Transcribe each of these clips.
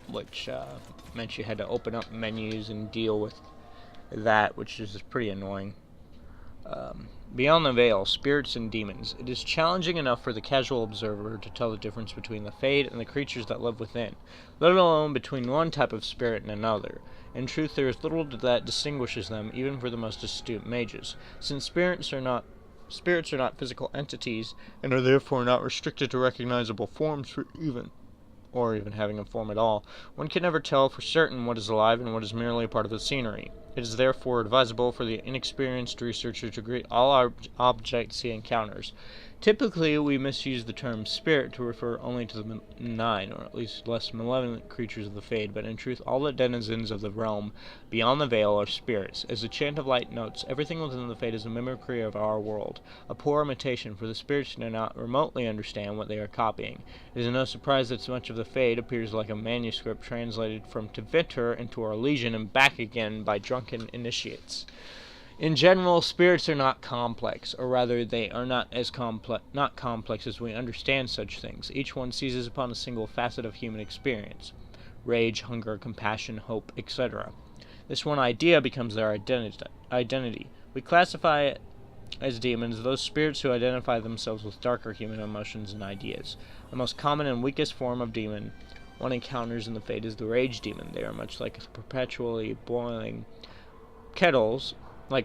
which meant you had to open up menus and deal with that, which is pretty annoying. Beyond the veil, spirits and demons. It is challenging enough for the casual observer to tell the difference between the Fade and the creatures that live within, let alone between one type of spirit and another. In truth, there is little that distinguishes them, even for the most astute mages, since spirits are not physical entities, and are therefore not restricted to recognizable forms or even having a form at all. One can never tell for certain what is alive and what is merely a part of the scenery. It is therefore advisable for the inexperienced researcher to greet all objects he encounters. Typically, we misuse the term spirit to refer only to the benign, or at least less malevolent creatures of the Fade, but in truth all the denizens of the realm beyond the veil are spirits. As the Chant of Light notes, everything within the Fade is a mimicry of our world, a poor imitation, for the spirits do not remotely understand what they are copying. It is no surprise that so much of the Fade appears like a manuscript translated from Twitter into our Legion and back again by drunken initiates. In general, spirits are not complex, or rather, they are not complex as we understand such things. Each one seizes upon a single facet of human experience: rage, hunger, compassion, hope, etc. This one idea becomes their identity. We classify as demons those spirits who identify themselves with darker human emotions and ideas. The most common and weakest form of demon one encounters in the Fade is the rage demon. They are much like perpetually boiling kettles, for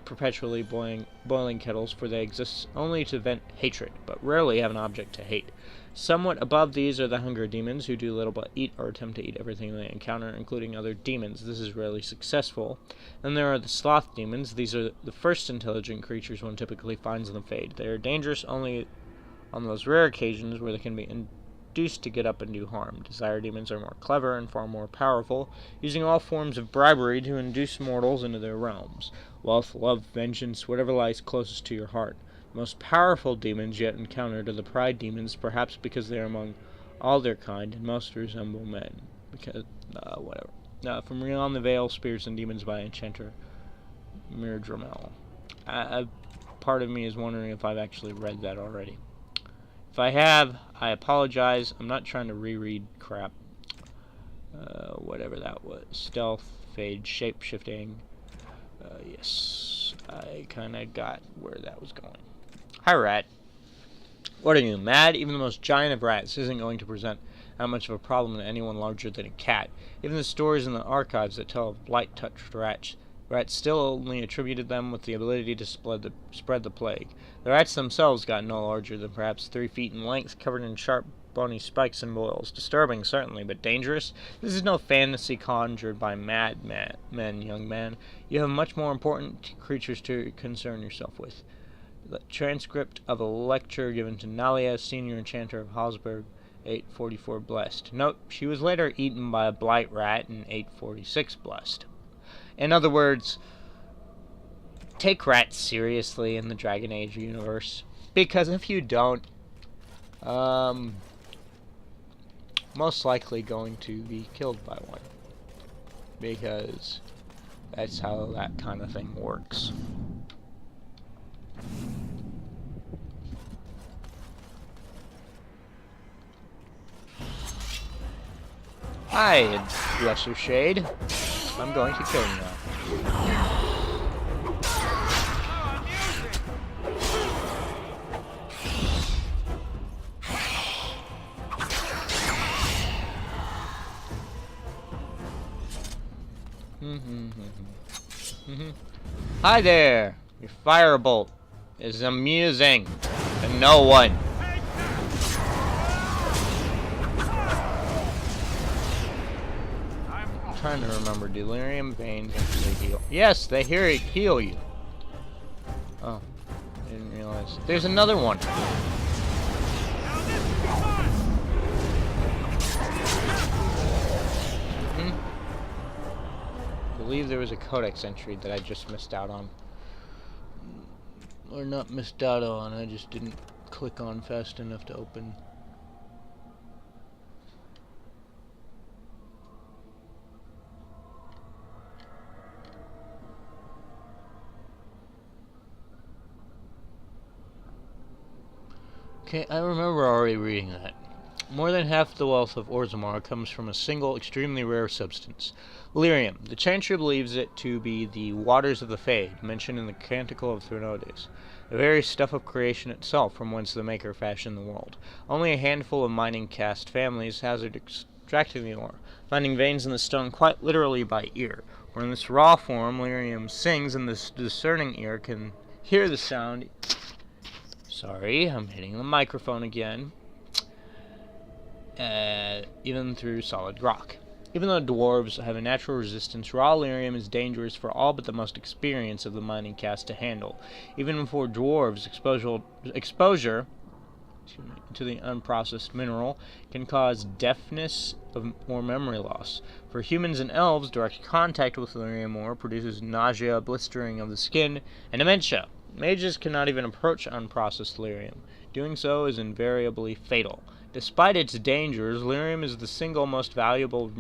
they exist only to vent hatred, but rarely have an object to hate. Somewhat above these are the hunger demons, who do little but eat or attempt to eat everything they encounter, including other demons. This is rarely successful. Then there are the sloth demons. These are the first intelligent creatures one typically finds in the Fade. They are dangerous only on those rare occasions where they can be induced to get up and do harm. Desire demons are more clever and far more powerful, using all forms of bribery to induce mortals into their realms. Wealth, love, vengeance, whatever lies closest to your heart. The most powerful demons yet encountered are the pride demons, perhaps because they are among all their kind, and most resemble men. From Beyond the Veil, Spirits and Demons by Enchanter Mirdramel. Part of me is wondering if I've actually read that already. If I have, I apologize. I'm not trying to reread crap. Whatever that was. Stealth, Fade, Shapeshifting. Yes, I kind of got where that was going. Hi, Rat. What are you, mad? Even the most giant of rats isn't going to present that much of a problem to anyone larger than a cat. Even the stories in the archives that tell of light-touched rats still only attributed them with the ability to spread the plague. The rats themselves got no larger than perhaps 3 feet in length, covered in sharp, bony spikes and boils. Disturbing, certainly, but dangerous? This is no fantasy conjured by madmen, young man. You have much more important creatures to concern yourself with. The transcript of a lecture given to Nalia, senior enchanter of Hosberg, 844 blessed. Note, she was later eaten by a blight rat in 846 blessed. In other words, take rats seriously in the Dragon Age universe, because if you don't, most likely going to be killed by one, because that's how that kind of thing works. Hi, Lesser Shade. I'm going to kill you now. Hi there! Your firebolt is amusing to no one. I'm trying to remember. Delirium veins actually heal. Yes, they heal you. Oh, I didn't realize. There's another one. I believe there was a codex entry that I just missed out on. Or not missed out on, I just didn't click on fast enough to open. Okay, I remember already reading that. More than half the wealth of Orzammar comes from a single, extremely rare substance, lyrium. The Chantry believes it to be the waters of the Fade, mentioned in the Canticle of Thronodes, the very stuff of creation itself from whence the Maker fashioned the world. Only a handful of mining caste families hazard extracting the ore, finding veins in the stone quite literally by ear. Where in this raw form, lyrium sings, and this discerning ear can hear the sound. Sorry, I'm hitting the microphone again. Even through solid rock. Even though dwarves have a natural resistance, raw lyrium is dangerous for all but the most experienced of the mining caste to handle. Even for dwarves, exposure to the unprocessed mineral can cause deafness or memory loss. For humans and elves, direct contact with lyrium ore produces nausea, blistering of the skin, and dementia. Mages cannot even approach unprocessed lyrium. Doing so is invariably fatal. Despite its dangers, lyrium is the single most valuable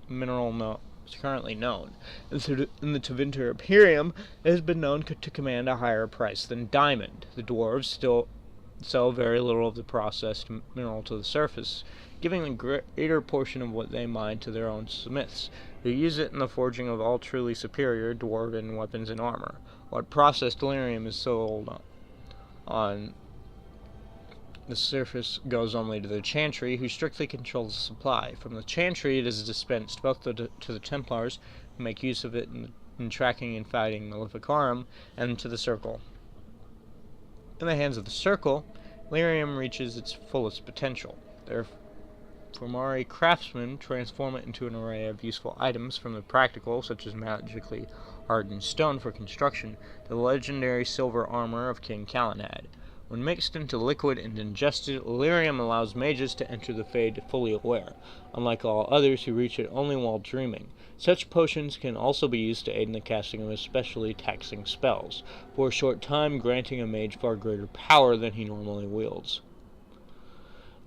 mineral currently known. In the Tevinter Imperium, it has been known to command a higher price than diamond. The dwarves still sell very little of the processed mineral to the surface, giving the greater portion of what they mine to their own smiths, who use it in the forging of all truly superior dwarven weapons and armor. What processed lyrium is sold on the surface goes only to the Chantry, who strictly controls the supply. From the Chantry it is dispensed both to the Templars, who make use of it in tracking and fighting Maleficarum, and to the Circle. In the hands of the Circle, lyrium reaches its fullest potential. Their Formari craftsmen transform it into an array of useful items, from the practical, such as magically hardened stone for construction, to the legendary silver armor of King Calenhad. When mixed into liquid and ingested, lyrium allows mages to enter the Fade fully aware, unlike all others who reach it only while dreaming. Such potions can also be used to aid in the casting of especially taxing spells, for a short time granting a mage far greater power than he normally wields.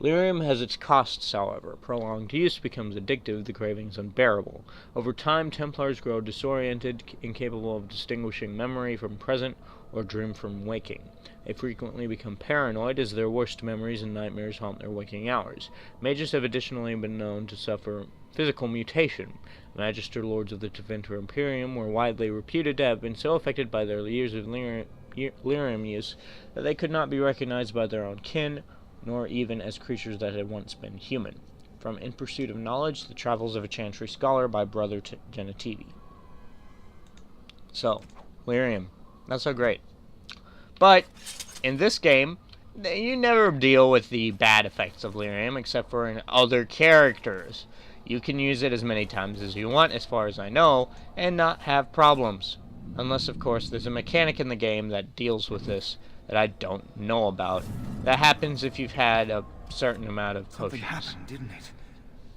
Lyrium has its costs, however. Prolonged use becomes addictive, the cravings unbearable. Over time, Templars grow disoriented, incapable of distinguishing memory from present or dream from waking. They frequently become paranoid as their worst memories and nightmares haunt their waking hours. Mages have additionally been known to suffer physical mutation. Magister lords of the Tevinter Imperium were widely reputed to have been so affected by their years of lyrium use that they could not be recognized by their own kin, nor even as creatures that had once been human. From In Pursuit of Knowledge, The Travels of a Chantry Scholar by Brother Genitivi. So, lyrium. Not so great. But, in this game, you never deal with the bad effects of lyrium except for in other characters. You can use it as many times as you want, as far as I know, and not have problems. Unless, of course, there's a mechanic in the game that deals with this that I don't know about. That happens if you've had a certain amount of potions. Something happened, didn't it?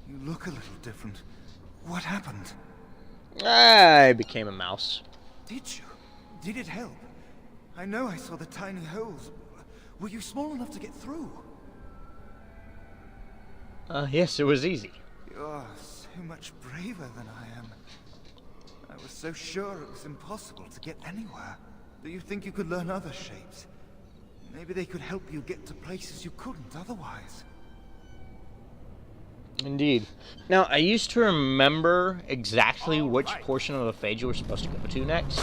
You look a little different. What happened? I became a mouse. Did you? Did it help? I know I saw the tiny holes. Were you small enough to get through? Yes, it was easy. You're so much braver than I am. I was so sure it was impossible to get anywhere. Do you think you could learn other shapes? Maybe they could help you get to places you couldn't otherwise. Indeed. Now, I used to remember exactly which portion of the Fade you were supposed to go to next,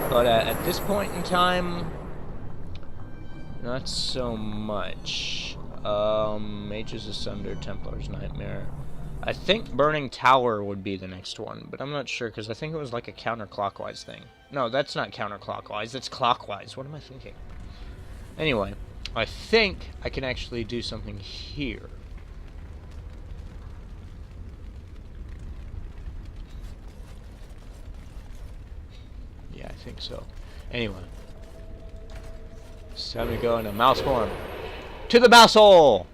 but at this point in time, not so much. Mages Asunder, Templar's Nightmare. I think Burning Tower would be the next one, but I'm not sure, because I think it was like a counterclockwise thing. No, that's not counterclockwise, that's clockwise. What am I thinking? Anyway, I think I can actually do something here. Yeah, I think so. Anyway. It's time to go into mouse form. To the mouse hole!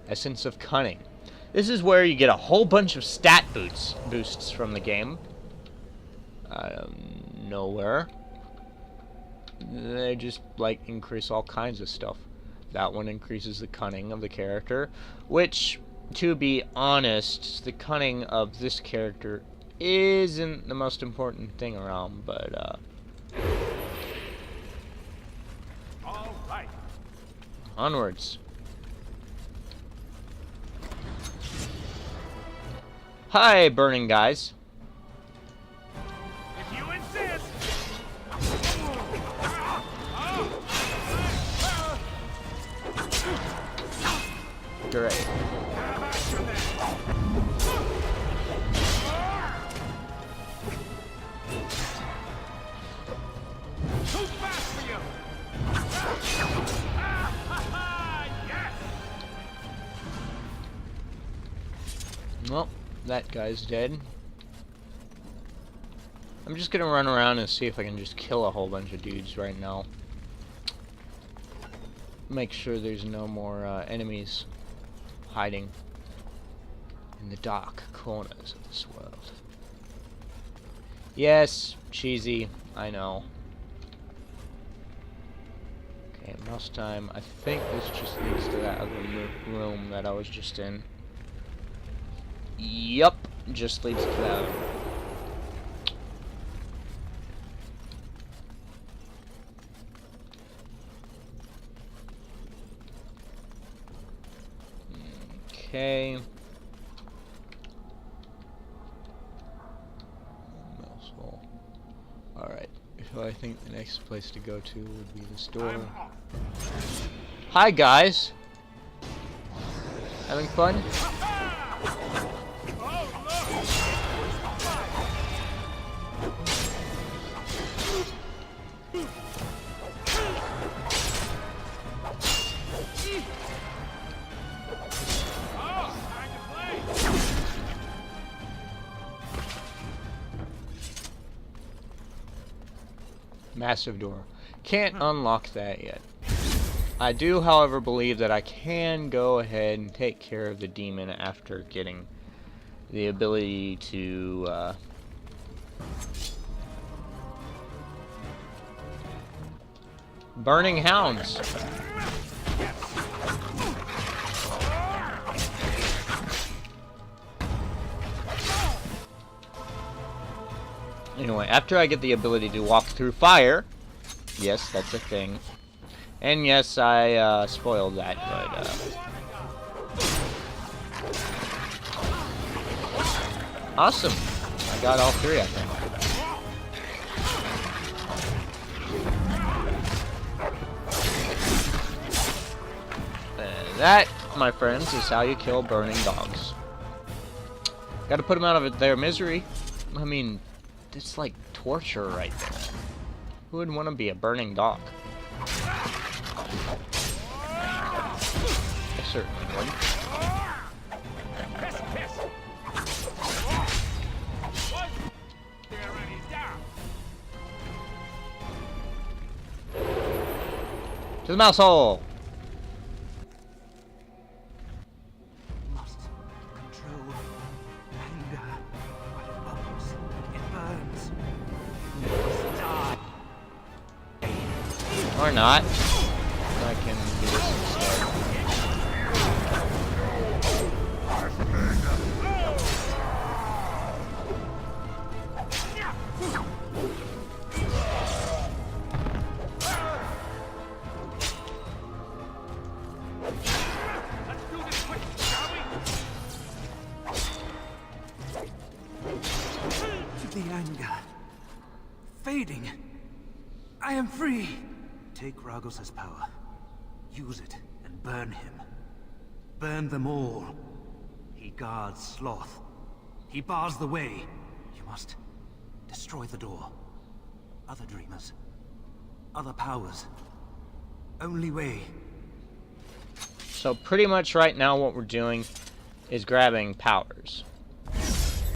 Essence of Cunning. This is where you get a whole bunch of stat boosts from the game. Nowhere. They just, like, increase all kinds of stuff. That one increases the cunning of the character, which, to be honest, the cunning of this character isn't the most important thing around, but, Onwards. Hi, burning guys. If you insist. Great. Too fast for you. Yes. Well, that guy's dead. I'm just gonna run around and see if I can just kill a whole bunch of dudes right now. Make sure there's no more enemies hiding in the dark corners of this world. Yes, cheesy, I know. Okay, mouse time. I think this just leads to that other room that I was just in. Yup, just leads to that. Okay. Mouse hole. Alright. So I think the next place to go to would be this door. Hi guys! Having fun? Massive door. Can't unlock that yet. I do, however, believe that I can go ahead and take care of the demon after getting the ability to burning hounds. Anyway, after I get the ability to walk through fire, yes, that's a thing. And yes, I spoiled that, but awesome. I got all three, I think. And that, my friends, is how you kill burning dogs. Gotta put them out of their misery. I mean, it's like torture right there. Who would want to be a burning dog? I certainly would. To the mouse hole! Must control anger while it bubbles. It burns. You must die. Or not. I can do this instead. The anger fading. I am free. Take Ragos' power. Use it and burn him. Burn them all. He guards Sloth. He bars the way. You must destroy the door. Other dreamers. Other powers. Only way. So pretty much right now what we're doing is grabbing powers.